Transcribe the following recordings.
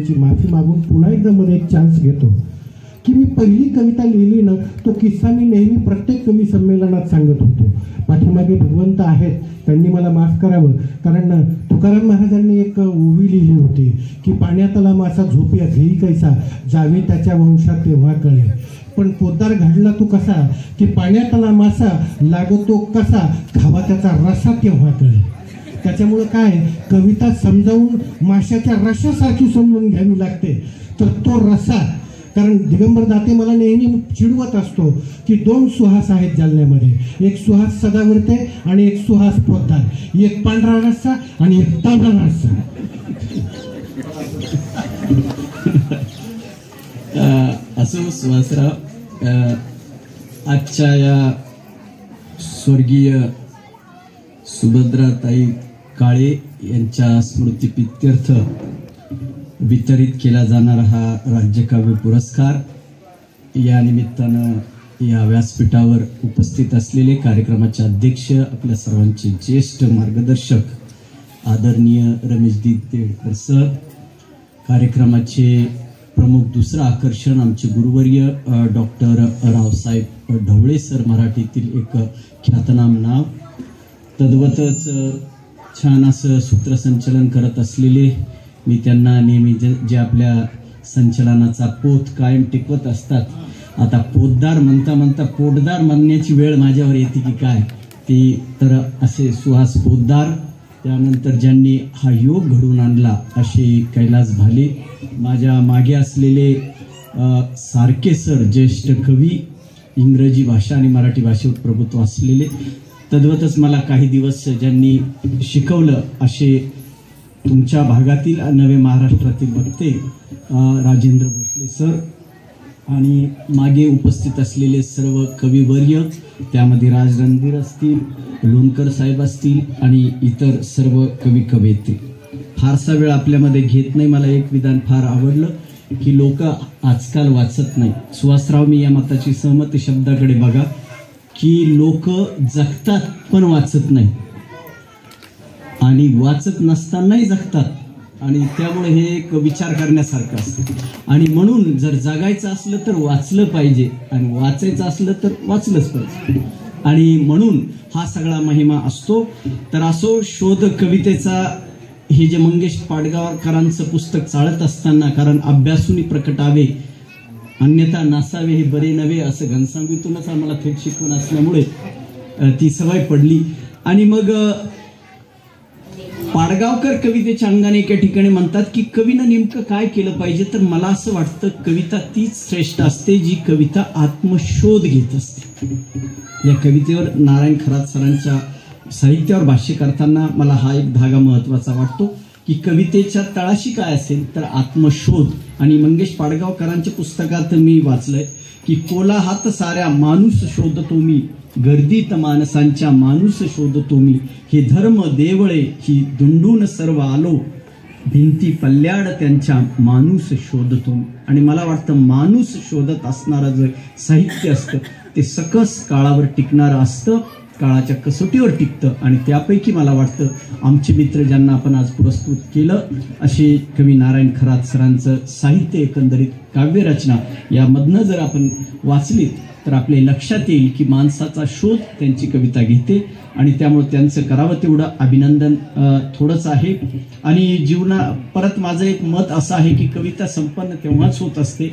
त्यांची माफी मागून पुन्हा एकदा मध्ये एक चान्स घेतो की मी पहिली कविता लिहिली ना, तो किस्सा मी नेहमी प्रत्येक कवी संमेलनात सांगत होतो. पाठीमागे भगवंत आहेत, त्यांनी मला माफ करावं, कारण तुकाराम महाराजांनी एक ओवी लिहिली होती की पाण्यातला मासा झोपया घेई कैसा, जावे त्याच्या वंशात तेव्हा कळे. पण पोद्दार घडला तू कसा की पाण्यातला मासा लागतो कसा, खावा त्याचा रसा तेव्हा कळे. त्याच्यामुळं काय, कविता समजावून माशाच्या रसासारखी समजून घ्यावी लागते. तर तो रसा, कारण दिगंबर दाते मला नेहमी चिडवत असतो की 2 सुहास आहेत जालन्यामध्ये, एक सुहास सदावर्ते आणि एक सुहास पोद्दार, एक पांढरा रस्सा आणि एक तांबडा रस्सा. असो सुहासराव, आजच्या या स्वर्गीय सुभद्राताई काळे यांच्या स्मृतिप्रीत्यर्थ वितरित केला जाणारा हा राज्यकाव्य पुरस्कार, या निमित्तानं या व्यासपीठावर उपस्थित असलेले कार्यक्रमाचे अध्यक्ष, आपल्या सर्वांचे ज्येष्ठ मार्गदर्शक आदरणीय रमेशजी देडकर सर, कार्यक्रमाचे प्रमुख दुसरं आकर्षण आमचे गुरुवर्य डॉक्टर रावसाहेब ढवळे सर, मराठीतील एक ख्यातनाम नाव, तद्वतच छान असं सूत्रसंचलन करत असलेले, मी त्यांना नेहमी जे आपल्या संचलनाचा पोत कायम टिकवत असतात. आता पोतदार म्हणता म्हणता पोटदार म्हणण्याची वेळ माझ्यावर येते की काय, ती तर असे सुहास पोतदार, त्यानंतर ज्यांनी हा योग घडवून आणला असे कैलास भाले, माझ्या मागे असलेले सारखे सर, ज्येष्ठ कवी, इंग्रजी भाषा आणि मराठी भाषेवर प्रभुत्व असलेले, तद्वतच मला काही दिवस ज्यांनी शिकवलं असे तुमच्या भागातील नवे महाराष्ट्रातील वक्ते राजेंद्र भोसले सर, आणि मागे उपस्थित असलेले सर्व कविवर्य, त्यामध्ये राज रणधीर असतील, लोणकर साहेब असतील आणि इतर सर्व कवी कवयित्री. फारसा वेळ आपल्यामध्ये घेत नाही. मला एक विधान फार आवडलं की लोक आजकाल वाचत नाही. सुहासराव, मी या मताची सहमती शब्दाकडे बघा की लोक जगतात पण वाचत नाही आणि वाचत नसतानाही जगतात, आणि त्यामुळे हे एक विचार करण्यासारखं असतं. आणि म्हणून जर जगायचं असलं तर वाचलं पाहिजे आणि वाचायचं असलं तर वाचलंच पाहिजे, आणि म्हणून हा सगळा महिमा असतो. तर असो शोध कवितेचा हे जे मंगेश पाडगावकरांचं पुस्तक चालत असताना, कारण अभ्यासूनी प्रकटावे अन्यथा नसावे हे बरे नव्हे असं घनसांगीतूनच आम्हाला थेट शिकवण असल्यामुळे ती सवय पडली. आणि मग पाडगावकर कवितेच्या अंगाने एका ठिकाणी म्हणतात की कवीनं नेमकं काय केलं पाहिजे, तर मला असं वाटतं कविता तीच श्रेष्ठ असते जी कविता आत्मशोध घेत असते. या कवितेवर नारायण खरात सरांच्या साहित्यावर भाष्य करताना मला हा एक धागा महत्वाचा वाटतो की कवितेच्या तळाशी काय असेल तर आत्मशोध. आणि मंगेश पाडगावकरांच्या पुस्तकात मी वाचलंय की कोलाहात साऱ्या माणूस शोधतो मी, गर्दीत माणसांच्या माणूस शोधतो मी, हे धर्म देवळे ही दुंडून सर्व आलो, भिंती पल्ल्याड त्यांच्या माणूस शोधतो. आणि मला वाटतं माणूस शोधत असणारं जे साहित्य असतं ते सकस काळावर टिकणारं असतं, काळाच्या कसोटीवर टिकतं. आणि त्यापैकी मला वाटतं आमचे मित्र ज्यांना आपण आज पुरस्कृत केलं असे कवी नारायण खरात सरांचं साहित्य, एकंदरीत काव्यरचना यामधनं जर आपण वाचलीत तर आपल्या लक्षात येईल की माणसाचा शोध त्यांची कविता घेते, आणि त्यामुळे त्यांचं करावं तेवढं अभिनंदन थोडंच आहे. आणि परत माझं एक मत असं आहे की कविता संपन्न तेव्हाच होत असते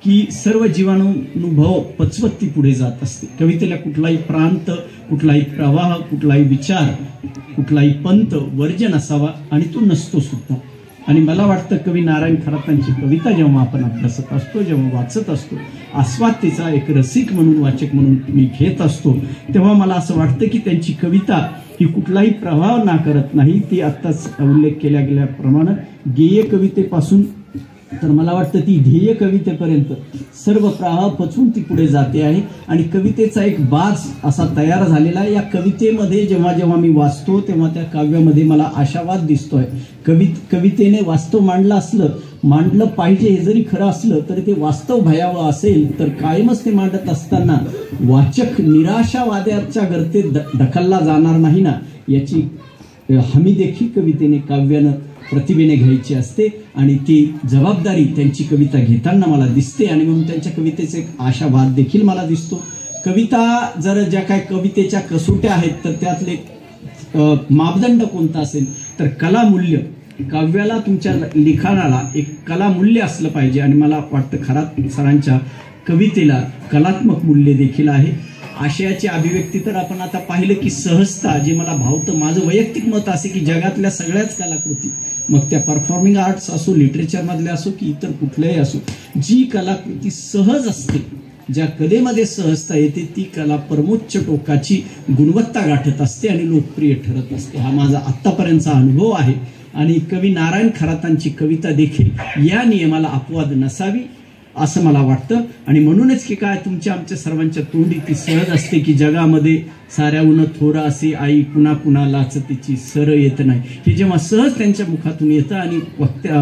की सर्व जीवाणुभव पचवत ती पुढे जात असते. कवितेला कुठलाही प्रांत, कुठलाही प्रवाह, कुठलाही विचार, कुठलाही पंथ वर्ज्य नसावा, आणि तो नसतो सुद्धा. आणि मला वाटतं कवी नारायण खरातांची कविता जेव्हा आपण अभ्यासत असतो, जेव्हा वाचत असतो, आस्वाद तिचा एक रसिक म्हणून, वाचक म्हणून मी घेत असतो, तेव्हा मला असं वाटतं की त्यांची कविता ही कुठलाही प्रभाव ना करत नाही. ती आत्ताच उल्लेख केल्या गेल्याप्रमाणे गेय कवितेपासून तर मला वाटतं ती ध्येय कवितेपर्यंत सर्व प्रवाह पचवून ती पुढे जाते आहे. आणि कवितेचा एक बाज असा तयार झालेला आहे. या कवितेमध्ये जेव्हा जेव्हा मी वाचतो तेव्हा त्या काव्यामध्ये मला आशावाद दिसतोय. कवितेने वास्तव मांडलं पाहिजे हे जरी खरं असलं तरी ते वास्तव भयावं असेल तर कायमच ते मांडत असताना वाचक निराशावाद्याच्या गर्तेत ढकलला जाणार नाही ना, याची हमी देखील कवितेने, काव्यानं प्रतिभेने घ्यायची असते आणि ती जबाबदारी त्यांची कविता घेताना मला दिसते आणि म्हणून त्यांच्या कवितेचे एक आशावाद देखील मला दिसतो. कविता जर ज्या काय कवितेच्या कसोट्या आहेत तर त्यातले मापदंड कोणता असेल तर कलामूल्य. काव्याला तुमच्या लिखाणाला एक कलामूल्य असलं पाहिजे आणि मला वाटतं खरात सरांच्या कवितेला कलात्मक मूल्य देखील आहे. आशयाची अभिव्यक्ती तर आपण आता पाहिलं की सहजता जे मला भावतं. माझं वैयक्तिक मत असे की जगातल्या सगळ्याच कलाकृती मग त्या परफॉर्मिंग आर्ट्स असो लिटरेचरमधल्या असो की इतर कुठल्याही असो जी कलाकृती सहज असते ज्या कलेमध्ये सहजता येते ती कला परमोच्च टोकाची गुणवत्ता गाठत असते आणि लोकप्रिय ठरत असते. हा माझा आत्तापर्यंतचा अनुभव आहे आणि कवी नारायण खरातांची कविता देखील या नियमाला अपवाद नसावी असं मला वाटतं. आणि म्हणूनच की काय तुमच्या आमच्या सर्वांच्या तोंडी ती सहज असते की जगामध्ये साऱ्याहून थोरा असे आई पुन्हा पुन्हा लाचतेची सर येत नाही. हे जेव्हा सहज त्यांच्या मुखातून येतं आणि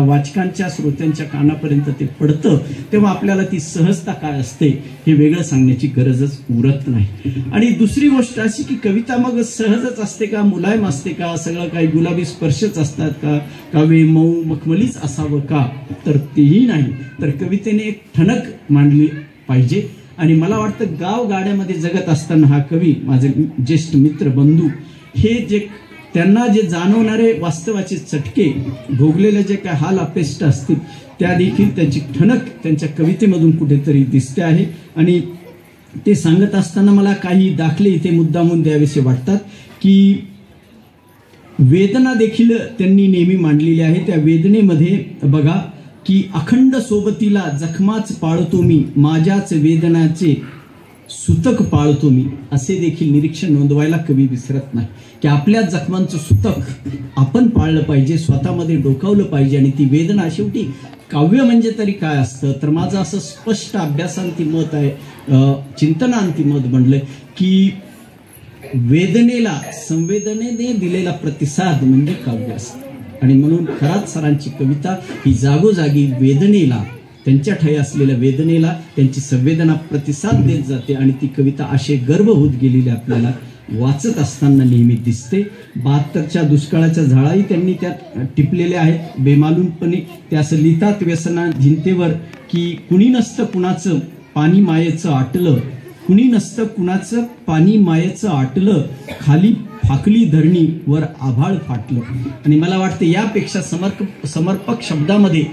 वाचकांच्या श्रोत्यांच्या कानापर्यंत ते पडतं तेव्हा आपल्याला ती सहजता काय असते हे वेगळं सांगण्याची गरजच उरत नाही. आणि दुसरी गोष्ट अशी की कविता मग सहजच असते का, मुलायम असते का, सगळं काही गुलाबी स्पर्शच असतात का, काव्य मऊ मखमलीच असावं का, तर तेही नाही. तर कवितेने एक ठणक मांडली पाहिजे. आणि मला वाटतं गाव गाड्यामध्ये जगत असताना हा कवी माझे ज्येष्ठ मित्र बंधू हे जे त्यांना जे जाणवणारे वास्तवाचे चटके भोगलेले जे काय हाल अपेष्ट असतील त्या देखील त्यांची ठणक त्यांच्या कवितेमधून कुठेतरी दिसते आहे. आणि ते सांगत असताना मला काही दाखले इथे मुद्दामून द्यावेसे वाटतात की वेदना देखील त्यांनी नेहमी मांडलेली आहे. त्या वेदनेमध्ये बघा की अखंड सोबतीला जखमाच पाळतो मी, माझ्याच वेदनाचे सुतक पाळतो मी, असे देखील निरीक्षण नोंदवायला कवी विसरत नाही की आपल्या जखमांचं सुतक आपण पाळलं पाहिजे, स्वतःमध्ये डोकावलं पाहिजे. आणि ती वेदना शेवटी काव्य म्हणजे तरी काय असतं तर माझं असं स्पष्ट अभ्यासांती मत आहे, चिंतनांती मत बनलंय की वेदनेला संवेदनेने दिलेला प्रतिसाद म्हणजे काव्य असतं. आणि म्हणून खरात सरांची कविता ही जागोजागी वेदनेला त्यांच्या ठाई असलेल्या वेदनेला त्यांची संवेदना प्रतिसाद देत जाते आणि ती कविता असे गर्भ होत गेलेली आपल्याला वाचत असताना नेहमी दिसते. 72च्या दुष्काळाच्या झाळाही त्यांनी त्यात टिपलेल्या आहेत बेमालूमपणे. त्या असं लिहितात व्यसना जिंतेवर की कुणी नसतं कुणाचं पाणी मायेचं आटलं, कुणी नसतं कुणाचं पाणी मायेचं आटलं, खाली फाकली धरणी वर आभाळ फाटलं. आणि मला वाटतं यापेक्षा समर्पक शब्दामध्ये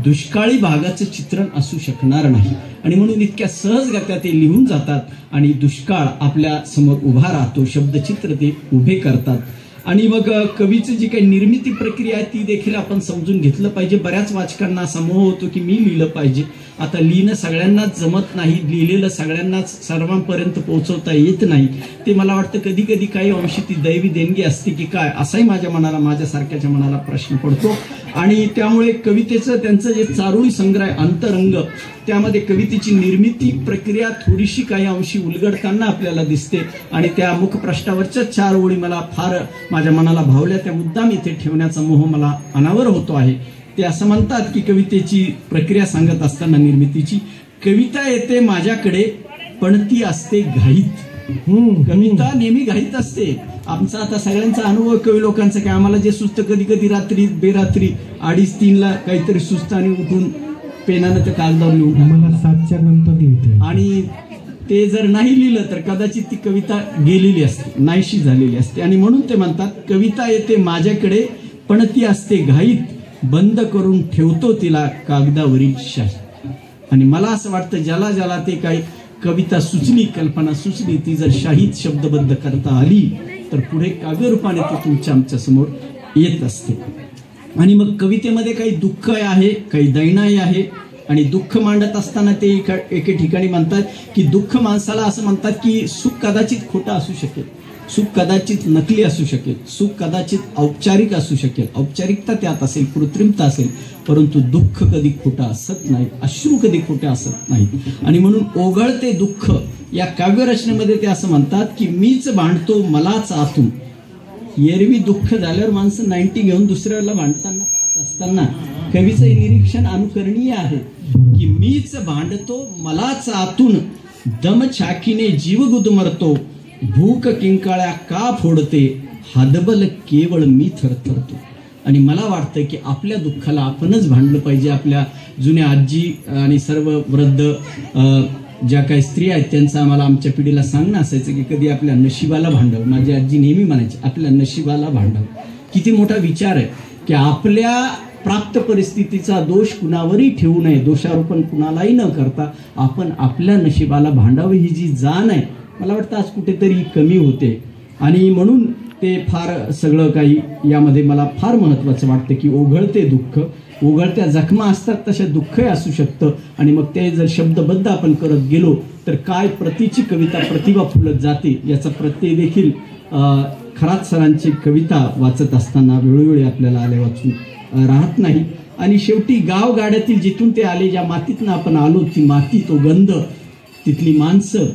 दुष्काळी भागाचं चित्रण असू शकणार नाही. आणि म्हणून इतक्या सहजगत्या ते लिहून जातात आणि दुष्काळ आपल्या समोर उभा राहतो, शब्दचित्र ते उभे करतात. आणि मग कवीची जी काही निर्मिती प्रक्रिया आहे ती देखील आपण समजून घेतलं पाहिजे. बऱ्याच वाचकांना असा मोह होतो की मी लिहिलं पाहिजे. आता लिहिणं सगळ्यांनाच जमत नाही, लिहिलेलं सगळ्यांनाच सर्वांपर्यंत पोहोचवता येत नाही. ते मला वाटतं कधी कधी काही अंशी ती दैवी देणगी असते की काय असाही माझ्या मनाला माझ्यासारख्याच्या मनाला प्रश्न पडतो. आणि त्यामुळे कवितेचं त्यांचं जे चारोळी संग्रह आहे अंतरंग त्यामध्ये कवितेची निर्मिती प्रक्रिया थोडीशी काही अंशी उलगडताना आपल्याला दिसते. आणि त्या मुखपृष्ठावरच्या 4 ओळी मला फार माझ्या मनाला भावल्या, त्या मुद्दाम इथे ठेवण्याचा मोह मला अनावर होतो आहे. ते असं म्हणतात की कवितेची प्रक्रिया सांगत असताना निर्मितीची, कविता येते माझ्याकडे पण ती असते घाईत. कविता नेहमी घाईत असते. आमचा आता सगळ्यांचा अनुभव कवी लोकांचा की आम्हाला जे सुचतं कधी कधी रात्री बेरात्री 2:30-3ला काहीतरी सुचतं आणि उठून पेनानं ते कागदावर लिहून आम्हाला 7च्या नंतर लिहिते. आणि ते जर नाही लिहिलं तर कदाचित ती कविता गेलेली असते, नाहीशी झालेली असते. आणि म्हणून ते म्हणतात कविता येते माझ्याकडे पण ती असते घाईत, बंद करून ठेवतो तिला कागदावरील शाही. आणि मला असं वाटतं ज्याला ज्याला ते काही कविता सुचली, कल्पना सुचली, ती जर शाहीत शब्दबद्ध करता आली तर पुढे काव्यरूपाने ती तुमच्या आमच्या समोर येत असते. आणि मग कवितेमध्ये काही दुःख आहे, काही दैनाई आहे. आणि दुःख मांडत असताना ते एके ठिकाणी म्हणतात की दुःख माणसाला असं म्हणतात की सुख कदाचित खोटं असू शकेल, सुख कदाचित नकली असू शकेल, सुख कदाचित औपचारिक असू शकेल, औपचारिकता त्यात असेल, कृत्रिमता असेल, परंतु दुःख कधी खोटं असत नाही, अश्रू कधी खोटे असत नाही. आणि म्हणून ओघळते दुःख या काव्यरचनेमध्ये ते असं म्हणतात की मीच भांडतो मलाच आतून. एरवी दुःख झाल्यावर माणसं 90 घेऊन दुसऱ्याला भांडताना पाहत असताना कवीचं निरीक्षण अनुकरणीय आहे की मीच भांडतो मलाच आतून, दमछाकीने जीव गुदमरतो, भूक किंकाळ्या का फोडते, हादबल केवळ मी थरथरतो. आणि मला वाटतं की आपल्या दुःखाला आपणच भांडलं पाहिजे. आपल्या जुन्या आजी आणि सर्व वृद्ध ज्या काही स्त्रिया आहेत त्यांचं आम्हाला आमच्या पिढीला सांगणं असायचं की कधी आपल्या नशिबाला भांडावं. माझी आजी नेहमी म्हणायची आपल्या नशिबाला भांडावं. किती मोठा विचार आहे की आपल्या प्राप्त परिस्थितीचा दोष कुणावरही ठेवू नये, दोषारोपण कुणालाही न करता आपण आपल्या नशिबाला भांडावं. ही जी जाण आहे मला वाटतं आज कुठेतरी कमी होते आणि म्हणून ते फार सगळं काही यामध्ये मला फार महत्त्वाचं वाटतं की ओघळते दुःख, ओघळत्या जखमा असतात तशा दुःखही असू शकतं आणि मग ते जर शब्दबद्ध आपण करत गेलो तर काय प्रतीची कविता प्रतिभा फुलत जाते याचा प्रत्यय देखील खरात सरांची कविता वाचत असताना वेळोवेळी आपल्याला आले वाचून राहत नाही. आणि शेवटी गाव गाड्यातील जिथून ते आले, ज्या मातीतनं आपण आलो ती माती, तो गंध, तिथली माणसं,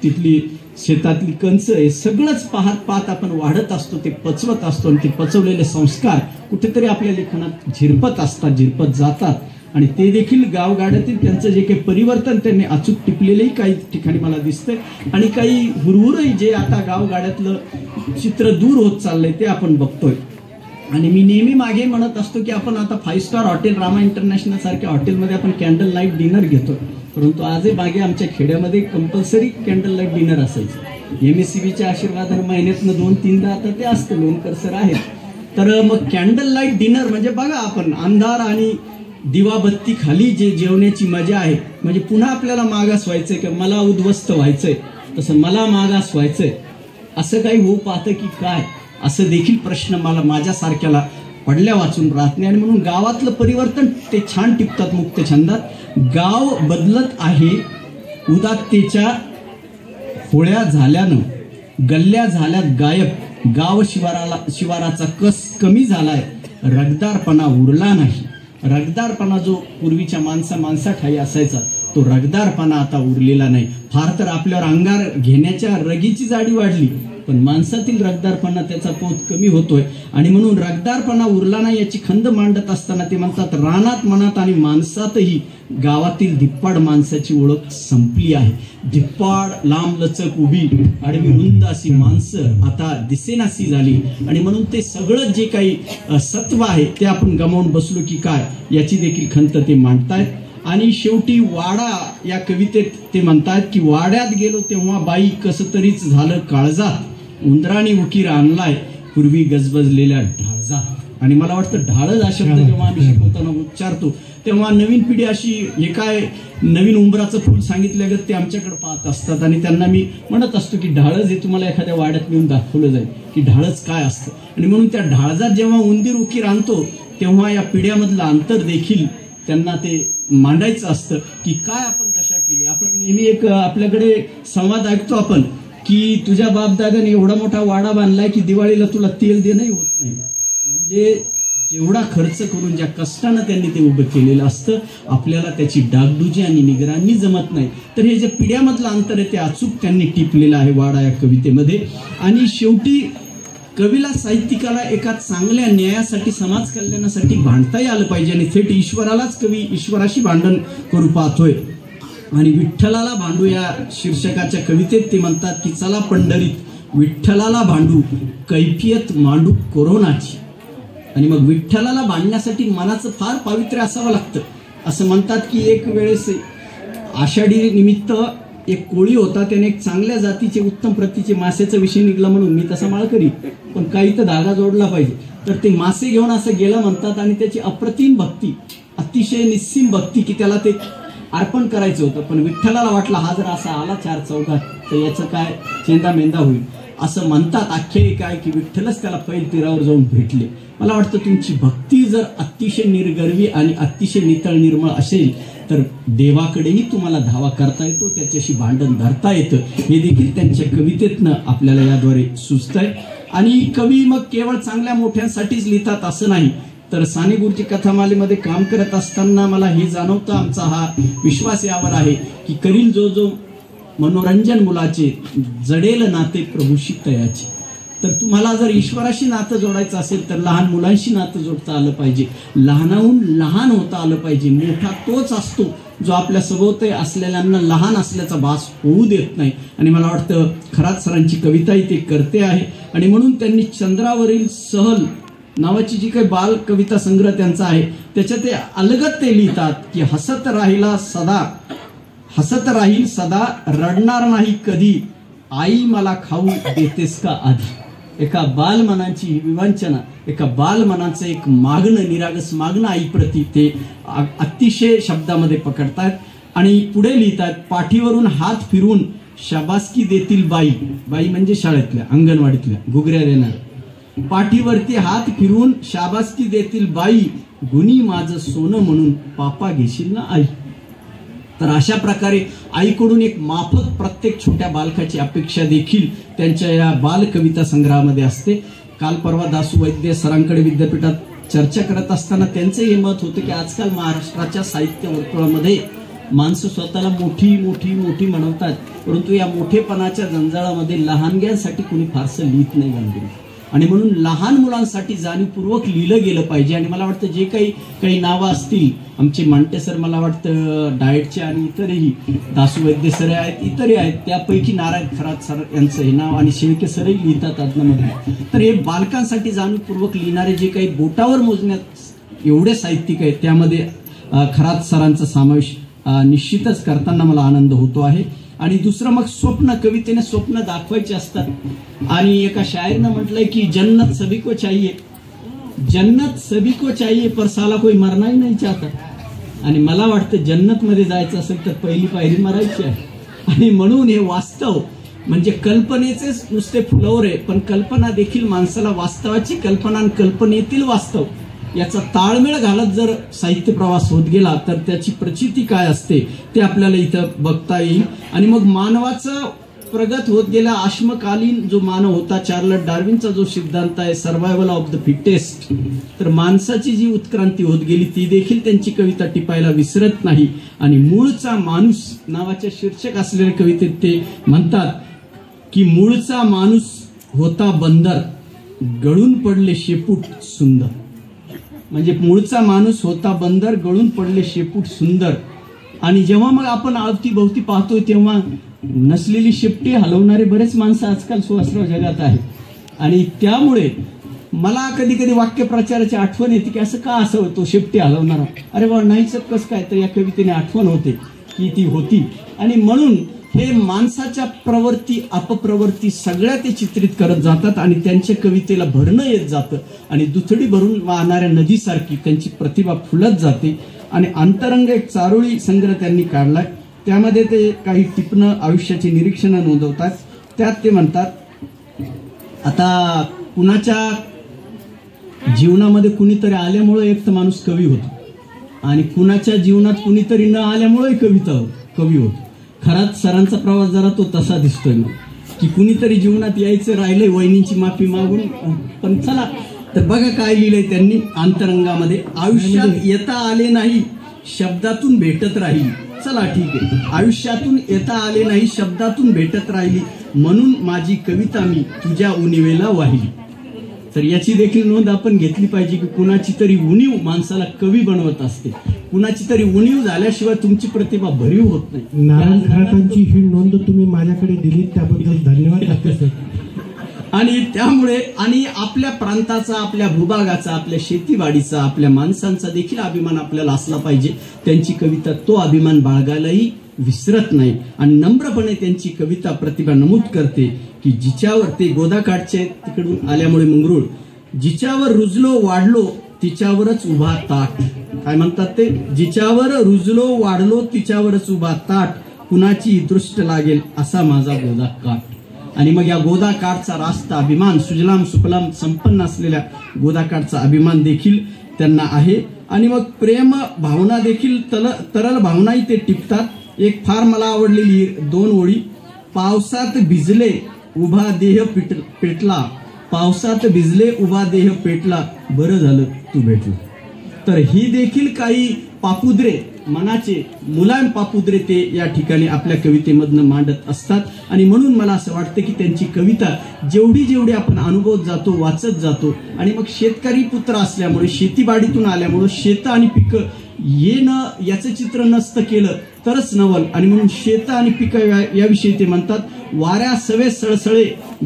तिथली शेतातली कंच, हे सगळंच पाहत पाहत आपण वाढत असतो, ते पचवत असतो आणि ते पचवलेले संस्कार कुठेतरी आपल्या लेखनात झिरपत असतात, झिरपत जातात. आणि ते देखील गावगाड्यातील त्यांचं जे काही परिवर्तन त्यांनी अचूक टिपलेलंही काही ठिकाणी मला दिसतंय आणि काही हुरहुरही जे आता गावगाड्यातलं चित्र दूर होत चाललंय ते आपण बघतोय. आणि मी नेहमी मागे म्हणत असतो की आपण आता 5 स्टार हॉटेल, रामा इंटरनॅशनल सारख्या हॉटेलमध्ये आपण कॅन्डल लाईट डिनर घेतो, परंतु आजही मागे आमच्या खेड्यामध्ये कंपल्सरी कॅन्डल लाईट डिनर असायचं. MSCBच्या आशीर्वादाने महिन्यातनं 2-3दा आता ते असतं, लोणकर सर आहेत. तर मग कॅन्डल लाईट डिनर म्हणजे बघा आपण अंधार आणि दिवाबत्ती खाली जे जेवण्याची मजा आहे, म्हणजे पुन्हा आपल्याला मागास व्हायचंय की मला उद्ध्वस्त व्हायचंय, तसं मला मागास व्हायचंय असं काही होऊ पाहतं की काय, असं देखील प्रश्न मला माझ्यासारख्याला पडल्या वाचून राहत नाही. आणि म्हणून गावातलं परिवर्तन ते छान टिपतात मुक्त छंदात. गाव बदलत आहे उदात्तेच्या होळ्या झाल्यानं, गल्ल्या झाल्यात गायब, गाव शिवाराचा कस कमी झालाय, रगदारपणा उरला नाही. रगदारपणा जो पूर्वीच्या माणसाठाई असायचा तो रगदारपणा आता उरलेला नाही. फार तर आपल्यावर अंगार घेण्याच्या रगीची जाडी वाढली, पण माणसातील रगदारपणा त्याचा पोत कमी होतोय. आणि म्हणून रगदारपणा उरला नाही याची खंत मांडत असताना ते म्हणतात रानात, मनात आणि माणसातही गावातील धिप्पाड माणसाची ओळख संपली आहे. धिप्पाड, लांब लचक, उभी आडवी रुंद अशी माणसं आता दिसेनाशी झाली. आणि म्हणून ते सगळं जे काही सत्व आहे ते आपण गमावून बसलो की काय याची देखील खंत ते मांडतायत. आणि शेवटी वाडा या कवितेत ते म्हणतात की वाड्यात गेलो तेव्हा बाई कसं तरीच झालं काळजात, उंदराणी उकीर आणलाय पूर्वी गजबजलेल्या ढाळजात. आणि मला वाटतं ढाळज हा शब्द जेव्हा आम्ही शिकवताना उच्चारतो तेव्हा नवीन पिढी अशी हे काय नवीन उंबराचं फूल सांगितल्यागत ते आमच्याकडे पाहत असतात. आणि त्यांना मी म्हणत असतो की ढाळज हे तुम्हाला एखाद्या वाड्यात नेऊन दाखवलं जाईल की ढाळज काय असतं. आणि म्हणून त्या ढाळजात जेव्हा उंदीर उकीर आणतो तेव्हा या पिढ्यामधलं अंतर देखील त्यांना ते मांडायचं असतं की काय आपण दशा केली. आपण नेहमी एक आपल्याकडे संवाद ऐकतो आपण की तुझ्या बापदादाने एवढा मोठा वाडा बांधलाय की दिवाळीला तुला तेल देणंही होत नाही. म्हणजे जेवढा खर्च करून ज्या कष्टानं त्यांनी ते उभं केलेलं असतं आपल्याला त्याची डागडुजी आणि निगराणी जमत नाही. तर हे जे पिढ्यामधलं अंतर आहे ते अचूक त्यांनी टिपलेलं आहे वाडा या कवितेमध्ये. आणि शेवटी कवीला, साहित्यिकाला एका चांगल्या न्यायासाठी, समाज कल्याणासाठी भांडताही आलं पाहिजे. आणि थेट ईश्वरालाच कवी ईश्वराशी भांडण करू पाहतोय. आणि विठ्ठलाला भांडू या शीर्षकाच्या कवितेत ते म्हणतात की चला पंढरीत विठ्ठलाला भांडू, कैफियत मांडू कोरोनाची. आणि मग विठ्ठलाला भांडण्यासाठी मनाचं फार पावित्र्य असावं लागतं. असं म्हणतात की एक वेळेस आषाढी निमित्त एक कोळी होता, त्याने एक चांगल्या जातीचे उत्तम प्रतीचे मासेचा विषय निघला म्हणून मी तसा माळकरी, पण काही तर धागा जोडला पाहिजे. तर ते मासे घेऊन असं गेला म्हणतात आणि त्याची अप्रतिम भक्ती, अतिशय निस्सीम भक्ती की त्याला ते अर्पण करायचं होतं. पण विठ्ठलाला वाटलं हा जर असा आला 4 चौघात तर याचं काय चेंदा मेंदा होईल. असं म्हणतात आख्यायिका आहे की विठ्ठलच त्याला पैल तीरावर जाऊन भेटले. मला वाटतं तुमची भक्ती जर अतिशय निर्गर्वी आणि अतिशय नितळ निर्मळ असेल तर देवाकडेही तुम्हाला धावा करता येतो, त्याच्याशी भांडण धरता येतं. हे देखील त्यांच्या कवितेतनं आपल्याला याद्वारे सुचतंय. आणि कवी मग केवळ चांगल्या मोठ्यांसाठीच लिहितात असं नाही, तर साने गुरुजी कथामालेमध्ये काम करत असताना मला हे जाणवतं, आमचा हा विश्वास यावर आहे की करील जो जो मनोरंजन मुलाचे, जडेल नाते प्रभूशी तयाचे. तर तुम्हाला जर ईश्वराशी नातं जोडायचं असेल तर लहान मुलांशी नातं जोडता आलं पाहिजे, लहानाहून लहान होता आलं पाहिजे. मोठा तोच असतो जो आपल्या सभोवती असलेल्यांना लहान असल्याचा भास होऊ देत नाही. आणि मला वाटतं खरात सरांची कविताही ते करते आहे. आणि म्हणून त्यांनी चंद्रावरील सहल नावाची जी काही बाल कविता संग्रह त्यांचा आहे त्याच्यात ते अलगद ते लिहितात की हसत राहील सदा रडणार नाही कधी, आई मला खाऊ देतेस का आधी. एका बालमनाची विवंचना, एका बालमनाचं एक मागणं, निरागस मागणं आईप्रती ते अतिशय शब्दामध्ये पकडतात आणि पुढे लिहितात. पाठीवरून हात फिरवून शाबासकी देतील बाई, बाई म्हणजे शाळेतल्या अंगणवाडीतल्या घुगऱ्या देणार. पाठीवरती हात फिरवून शाबासकी देतील बाई, गुणी माझं सोनं म्हणून पापा घेशील ना आई. तर अशा प्रकारे आईकडून एक माफक प्रत्येक छोट्या बालकाची अपेक्षा देखील त्यांच्या या बाल कविता संग्रहामध्ये असते. काल परवा दासू वैद्य सरांकडे विद्यापीठात चर्चा करत असताना त्यांचं हे मत होतं की आजकाल महाराष्ट्राच्या साहित्य वर्तुळामध्ये माणसं स्वतःला मोठी मोठी मोठी म्हणवतात, परंतु या मोठेपणाच्या जंजाळामध्ये लहानग्यांसाठी कुणी फारसं लिहित नाही गंभीर. आणि म्हणून लहान मुलांसाठी जाणीवपूर्वक लिहिलं गेलं पाहिजे. आणि मला वाटतं जे काही नावं असतील आमचे मांटे सर, मला वाटतं डाएटचे आणि इतरही दासू वैद्य सर आहेत, इतरही आहेत, त्यापैकी नारायण खरात सर यांचं हे नाव आणि शेळके सरही लिहितात आज्ञामध्ये. तर हे बालकांसाठी जाणीवपूर्वक लिहिणारे जे काही बोटावर मोजण्यात एवढे साहित्यिक आहेत त्यामध्ये खरात सरांचा समावेश निश्चितच करताना मला आनंद होतो आहे. आणि दुसरं मग स्वप्न, कवितेने स्वप्न दाखवायचे असतात. आणि एका शायरनं म्हटलंय की जन्नत सभी को चाहिए, जन्नत सभी को चाहिए पर साला कोई मरना ही नहीं चाहता. आणि मला वाटतं जन्नत मध्ये जायचं असेल तर पहिली पायरी मरायची आहे. आणि म्हणून हे वास्तव म्हणजे कल्पनेचेच नुसते फुलवरे, पण कल्पना देखील माणसाला वास्तवाची कल्पना आणि कल्पनेतील वास्तव याचा ताळमेळ घालत जर साहित्य प्रवास होत गेला तर त्याची प्रचिती काय असते ते आपल्याला इथं बघता येईल. आणि मग मानवाचं प्रगत होत गेला आश्मकालीन जो मानव होता, चार्लस डार्विनचा जो सिद्धांत आहे सर्व्हायव्हल ऑफ द फिटेस्ट, तर माणसाची जी उत्क्रांती होत गेली ती देखील त्यांची कविता टिपायला विसरत नाही. आणि मूळचा माणूस नावाच्या शीर्षक असलेल्या कवितेत ते म्हणतात की मूळचा माणूस होता बंदर, गळून पडले शेपूट सुंदर. म्हणजे मूळचा माणूस होता बंदर, गळून पडले शेपूट सुंदर. आणि जेव्हा मग आपण अवतीभोवती पाहतोय तेव्हा नसलेली शेपटी हलवणारे बरेच माणसं आजकाल सुवासराव जगात आहेत. आणि त्यामुळे मला कधी कधी वाक्यप्रचाराची आठवण येते की असं का असावं तो शेपटी हलवणारा. अरे वा नाहीच कसं काय, तर या कवितेने आठवण होते की ती होती. आणि म्हणून हे माणसाच्या प्रवृत्ती अपप्रवृत्ती सगळ्या ते चित्रित करत जातात आणि त्यांच्या कवितेला भरणं येत जातं. आणि दुथडी भरून वाहणाऱ्या नदीसारखी त्यांची प्रतिभा फुलत जाते. आणि अंतरंग एक चारोळी संग्रह त्यांनी काढलाय, त्यामध्ये ते काही टिपणं आयुष्याची निरीक्षणं नोंदवतात. त्यात ते म्हणतात आता कुणाच्या जीवनामध्ये कुणीतरी आल्यामुळे एक तर माणूस कवी होतो आणि कुणाच्या जीवनात कुणीतरी न आल्यामुळे कवी होतो. खरात सरांचा प्रवास जरा तो तसा दिसतोय मग की कुणीतरी जीवनात यायचं राहिलंय वहिनींची माफी मागून. पण चला तर बघा काय लिहिलंय त्यांनी अंतरंगामध्ये. आयुष्यात येता आले नाही शब्दातून भेटत राहिली. चला ठीक आहे, आयुष्यातून येता आले नाही शब्दातून भेटत राहिली, म्हणून माझी कविता मी तुझ्या उणिवेला वाहिली. तर याची देखील नोंद आपण घेतली पाहिजे की कुणाची तरी उणीव माणसाला कवी बनवत असते. कुणाची तरी उणीव झाल्याशिवाय तुमची प्रतिभा भरीव होत नाही. नारायण खरातांची ही नोंद तुम्ही माझ्याकडे दिली त्याबद्दल धन्यवाद करते सर. आणि त्यामुळे आणि आपल्या प्रांताचा, आपल्या भूभागाचा, आपल्या शेतीवाडीचा, आपल्या माणसांचा देखील अभिमान आपल्याला असला पाहिजे. त्यांची कविता तो अभिमान बाळगायलाही विसरत नाही. आणि नम्रपणे त्यांची कविता प्रतिभा नमूद करते की जिच्यावर ते गोदाकाठचे तिकडून आल्यामुळे मंगरूळ, जिच्यावर रुजलो वाढलो तिच्यावरच उभा ताट. काय म्हणतात ते, जिच्यावर रुजलो वाढलो तिच्यावरच उभा ताट, कुणाची दृष्ट लागेल असा माझा गोदाकाठ. आणि मग या गोदाकाठचा रास्त अभिमान, सुजलाम सुफलाम संपन्न असलेल्या गोदाकाठचा अभिमान देखील त्यांना आहे. आणि मग प्रेम भावना देखील तरल भावनाही ते टिपतात. एक फार मला आवडलेली 2 ओळी, पावसात भिजले उभा देह पेटला, पावसात भिजले उभा देह पेटला, बरं झालं तू भेटला. तर ही देखील काही पापुद्रे, मनाचे मुलायम पापुद्रे ते या ठिकाणी आपल्या कवितेमधनं मांडत असतात. आणि म्हणून मला असं वाटतं की त्यांची कविता जेवढी जेवढी आपण अनुभवत जातो, वाचत जातो, आणि मग शेतकरी पुत्र असल्यामुळे, शेतीबाडीतून आल्यामुळे शेत आणि पिकं येणं याचं चित्र नसतं केलं तरच नवल. आणि म्हणून शेत आणि पिकं याविषयी ते म्हणतात, वाऱ्या सवे सळसळे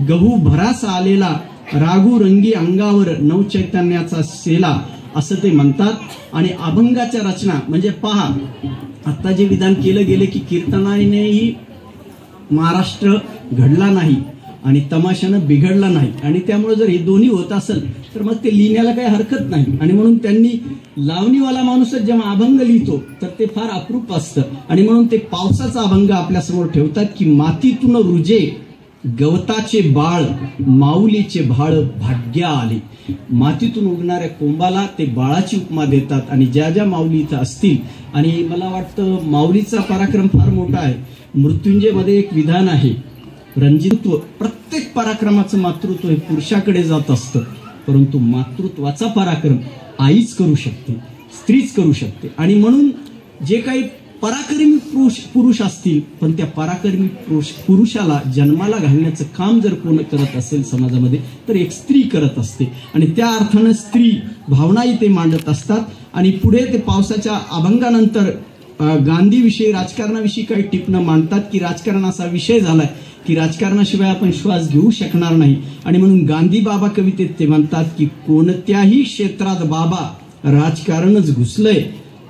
गहू भरास आलेला, रागू रंगी अंगावर नवचैतन्याचा सेला असं ते म्हणतात। आणि अभंगाच्या रचना म्हणजे पहा, आता जे विधान केलं गेले की कीर्तनानेही महाराष्ट्र घडला नाही आणि तमाशानं बिघडला नाही, आणि त्यामुळे जर हे दोन्ही होत असेल तर मग ते लिहिण्याला काही हरकत नाही। आणि म्हणून त्यांनी लावणीवाला माणूसच जेव्हा अभंग लिहितो तर ते फार अप्रूप असतं, आणि म्हणून ते पावसाचा अभंग आपल्यासमोर ठेवतात की मातीतून रुजे गवताचे बाळ माऊलीचे भाळ भाग्य आले। मातीतून उगणाऱ्या कोंबाला ते बाळाची उपमा देतात, आणि ज्या ज्या माऊली इथं असतील, आणि मला वाटतं माऊलीचा पराक्रम फार मोठा आहे। मृत्युंजयमध्ये एक विधान आहे, रणजितत्व, प्रत्येक पराक्रमाचं मातृत्व हे पुरुषाकडे जात असतं, परंतु मातृत्वाचा पराक्रम आईच करू शकते, स्त्रीच करू शकते। आणि म्हणून जे काही पराक्रमी पुरुष असतील, पण त्या पराक्रमी पुरुषाला जन्माला घालण्याचं काम जर कोण करत असेल समाजामध्ये तर एक स्त्री करत असते, आणि त्या अर्थानं स्त्री भावनाही ते मांडत असतात। आणि पुढे ते पावसाच्या अभंगानंतर गांधीविषयी राजकारणाविषयी काही टिपणं मांडतात की राजकारण असा विषय झालाय की राजकारणाशिवाय आपण श्वास घेऊ शकणार नाही, आणि म्हणून गांधी बाबा कवितेत ते म्हणतात की कोणत्याही क्षेत्रात बाबा राजकारणच घुसलंय,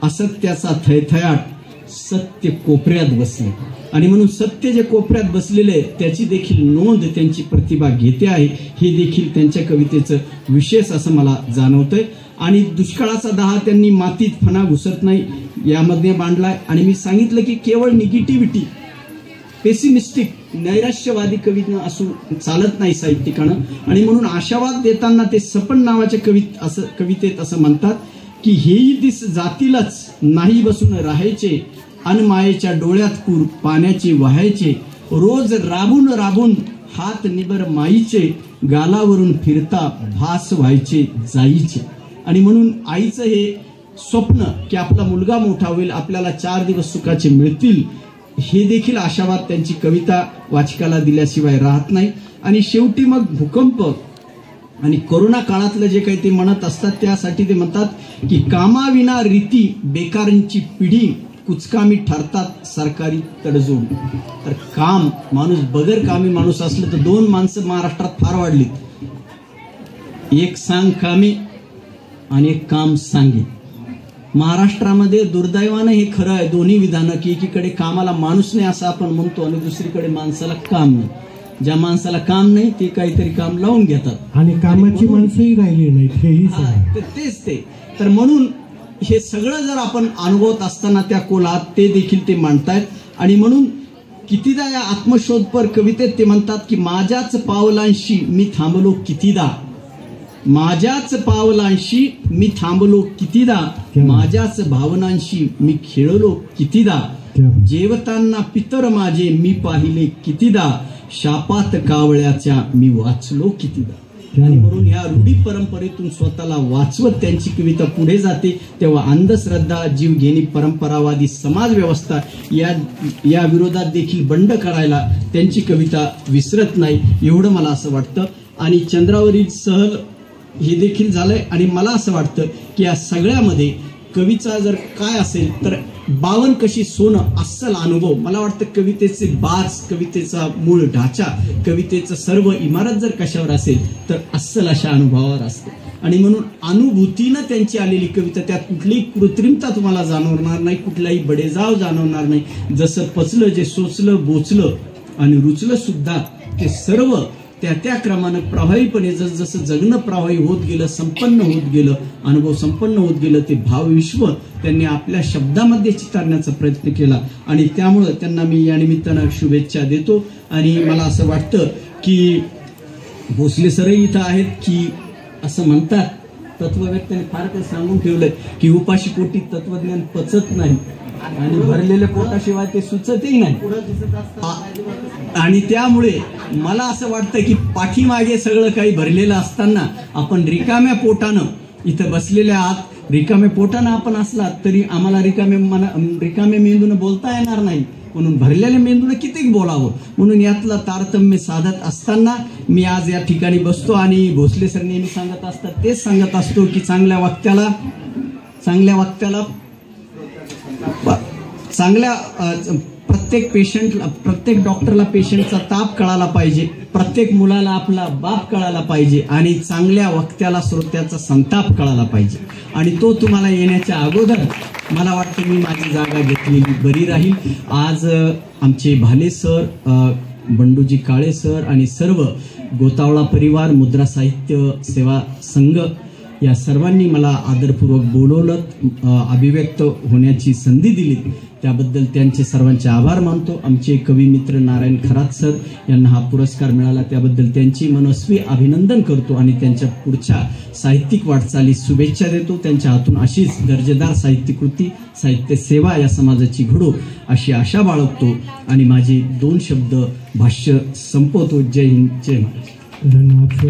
असत्याचा थयथयाट सत्य कोपऱ्यात बसले, आणि म्हणून सत्य जे कोपऱ्यात बसलेले त्याची देखील नोंद त्यांची प्रतिभा घेते आहे, हे देखील त्यांच्या कवितेचं विशेष असं मला जाणवतंय। आणि दुष्काळाचा दहा त्यांनी मातीत फणा घुसत नाही यामध्ये मांडलाय, आणि मी सांगितलं की केवळ निगेटिव्हिटी, पेसिमिस्टिक, नैराश्यवादी कवीनं असू चालत नाही साहित्यिकानं, आणि म्हणून आशावाद देताना ते सपन नावाच्या कवितेत असं म्हणतात की हेही दिस जातीलच नाही बसून राहायचे, अनमायेच्या डोळ्यात पूर पाण्याचे व्हायचे, रोज राबून राबून हात निबर माईचे, गालावरून फिरता भास व्हायचे जाईचे। आणि म्हणून आईचं हे स्वप्न की आपला मुलगा मोठा होईल, आपल्याला 4 दिवस सुखाचे मिळतील, हे देखील आशावाद त्यांची कविता वाचकाला दिल्याशिवाय राहत नाही। आणि शेवटी मग भूकंप आणि कोरोना काळातलं जे काही ते म्हणत असतात त्यासाठी ते म्हणतात की कामाविना रीती बेकारांची पिढी कुचकामी ठरतात सरकारी तडजोड। तर काम, माणूस बगर कामी माणूस असलं तर 2 माणसं महाराष्ट्रात फार वाढलीत, एक सांग कामी आणि एक काम सांगे। महाराष्ट्रामध्ये दुर्दैवानं हे खरं आहे दोन्ही विधानं की एकीकडे कामाला माणूस नाही असं आपण म्हणतो आणि दुसरीकडे माणसाला काम नाही। ज्या माणसाला काम नाही ते काहीतरी काम लावून घेतात, आणि कामाची माणसंही राहिली नाहीत, हेही तेच ते। तर म्हणून हे सगळं जर आपण अनुभवत असताना त्या कोलात ते देखील ते मांडतायत। आणि म्हणून कितीदा या आत्मशोधपर कवितेत ते म्हणतात की माझ्याच पावलांशी मी थांबलो कितीदा, माझ्याच पावलांशी मी थांबलो कितीदा, माझ्याच भावनांशी मी खेळलो कितीदा, जेवताना पितर माझे मी पाहिले कितीदा, शापात कावळ्याच्या मी वाचलो कितीदा। आणि म्हणून ह्या रूढी परंपरेतून स्वतःला वाचवत त्यांची कविता पुढे जाते, तेव्हा अंधश्रद्धा, जीवघेणी परंपरावादी समाज व्यवस्था या विरोधात देखील बंड करायला त्यांची कविता विसरत नाही, एवढं मला असं वाटतं। आणि चंद्रावरील सहल हे देखील झालंय, आणि मला असं वाटतं की या सगळ्यामध्ये कवीचा जर काय असेल तर 52 कशी सोनं अस्सल अनुभव, मला वाटतं कवितेचे बाज, कवितेचा मूळ ढाचा, कवितेचं सर्व इमारत जर कशावर असेल तर अस्सल अशा अनुभवावर असते। आणि म्हणून अनुभूतीनं त्यांची आलेली कविता, त्यात कुठलीही कृत्रिमता तुम्हाला जाणवणार नाही, कुठलाही बडेजाव जाणवणार नाही, जसं पचलं जे सोचलं बोचलं आणि रुचलं सुद्धा ते सर्व त्या क्रमानं प्रभावीपणे जसं जगणं प्रभावी होत गेलं, संपन्न होत गेलं, अनुभव संपन्न होत गेलं, ते भावविश्व त्यांनी आपल्या शब्दामध्ये चितारण्याचा प्रयत्न केला। आणि त्यामुळं त्यांना मी या निमित्तानं शुभेच्छा देतो। आणि मला असं वाटतं की भोसले सरही इथं आहेत की असं म्हणतात, तत्ववेत्याने फार काही सांगून ठेवलंय की उपाशी पोटी तत्वज्ञान पचत नाही आणि भरलेल्या पोटाशिवाय ते सुचतही नाही। आणि त्यामुळे मला असं वाटतं की पाठीमागे सगळं काही भरलेलं असताना आपण रिकाम्या पोटानं इथं बसलेले आहात, रिकाम्या पोटानं आपण असलात तरी आम्हाला रिकाम्या मेंदूनं बोलता येणार नाही, म्हणून भरलेल्या मेंदूनं कितीक बोलावं, म्हणून यातलं तारतम्य साधत असताना मी आज या ठिकाणी बसतो। आणि भोसले सर नेहमी सांगत असतात तेच सांगत असतो की चांगल्या वक्त्याला प्रत्येक प्रत्येक पेशंटला, प्रत्येक डॉक्टरला पेशंटचा ताप कळाला पाहिजे, प्रत्येक मुलाला आपला बाप कळाला पाहिजे आणि चांगल्या वक्त्याला श्रोत्याचा संताप कळाला पाहिजे. आणि तो तुम्हाला येण्याच्या अगोदर मला वाटतं मी माझी जागा घेतलेली बरी राहील. आज आमचे भाले सर, बंडूजी काळे सर आणि सर्व गोतावळा परिवार, मुद्रा साहित्य सेवा संघ या सर्वांनी मला आदरपूर्वक बोलवलं, अभिव्यक्त होण्याची संधी दिली, त्याबद्दल त्यांचे सर्वांचे आभार मानतो. आमचे कवी मित्र नारायण खरात सर यांना हा पुरस्कार मिळाला, त्याबद्दल त्यांची मनस्वी अभिनंदन करतो आणि त्यांच्या पुढच्या साहित्यिक वाटचालीस शुभेच्छा देतो. त्यांच्या हातून अशीच दर्जेदार साहित्यकृती, साहित्य सेवा या समाजाची घडो अशी आशा बाळगतो आणि माझी 2 शब्द भाष्य संपवतो. जय हिंद, जय महाराष्ट्र. धन्यवाद सर.